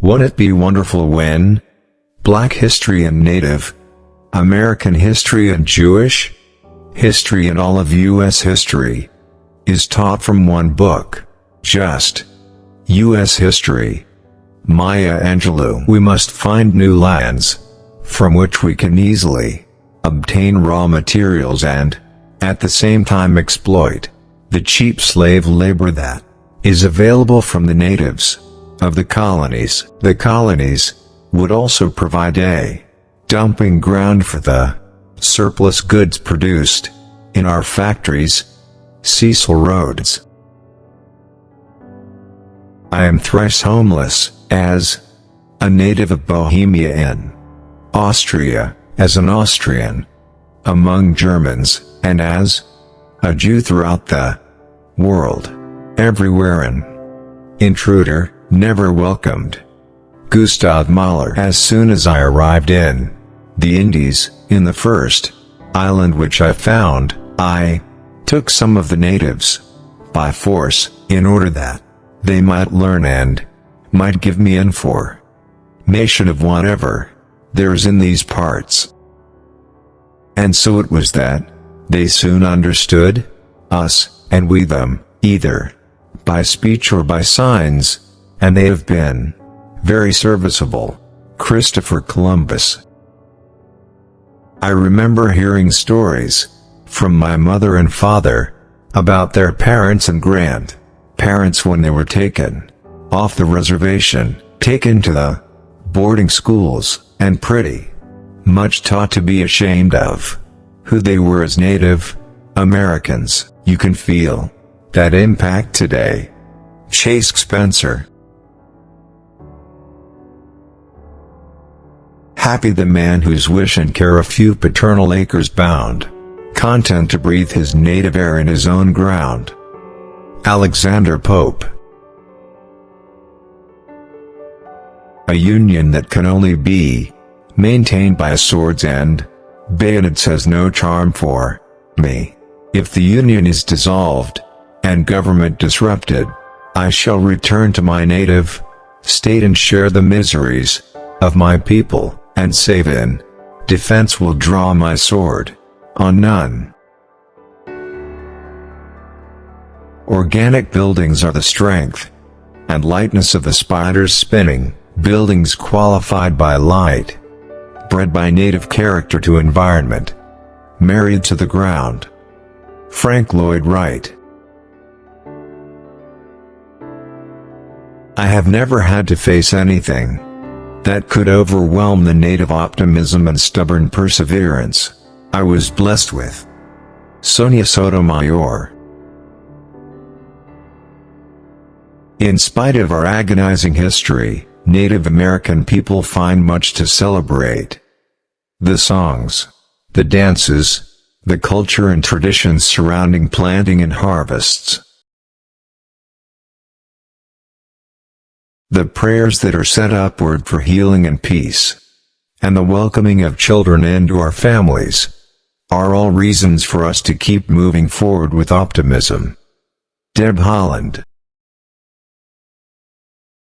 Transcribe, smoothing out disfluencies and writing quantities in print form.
Wouldn't it be wonderful when Black history and Native American history and Jewish history and all of U.S. history is taught from one book, just U.S. history? Maya Angelou. We must find new lands from which we can easily obtain raw materials and, at the same time, exploit the cheap slave labor that is available from the natives of the colonies. The colonies would also provide a dumping ground for the surplus goods produced in our factories. Cecil Rhodes. I am thrice homeless, as a native of Bohemia in Austria, as an Austrian among Germans, and as a Jew throughout the world. Everywhere an intruder, never welcomed. Gustav Mahler. As soon as I arrived in the Indies, in the first island which I found, I took some of the natives by force, in order that they might learn and might give me information of whatever there is in these parts. And so it was that they soon understood us, and we them, either by speech or by signs, and they have been very serviceable. Christopher Columbus. I remember hearing stories from my mother and father about their parents and grandparents when they were taken off the reservation, taken to the boarding schools, and pretty much taught to be ashamed of who they were as Native Americans. You can feel that impact today. Chase Spencer. Happy the man whose wish and care a few paternal acres bound, content to breathe his native air in his own ground. Alexander Pope. A union that can only be maintained by swords and bayonets has no charm for me. If the union is dissolved and government disrupted, I shall return to my native state and share the miseries of my people, and save in defense will draw my sword on none. Organic buildings are the strength and lightness of the spider's spinning, buildings qualified by light, bred by native character to environment, married to the ground. Frank Lloyd Wright. I have never had to face anything that could overwhelm the native optimism and stubborn perseverance I was blessed with. Sonia Sotomayor. In spite of our agonizing history, Native American people find much to celebrate. The songs, the dances, the culture and traditions surrounding planting and harvests. The prayers that are set upward for healing and peace, and the welcoming of children into our families, are all reasons for us to keep moving forward with optimism. Deb Holland.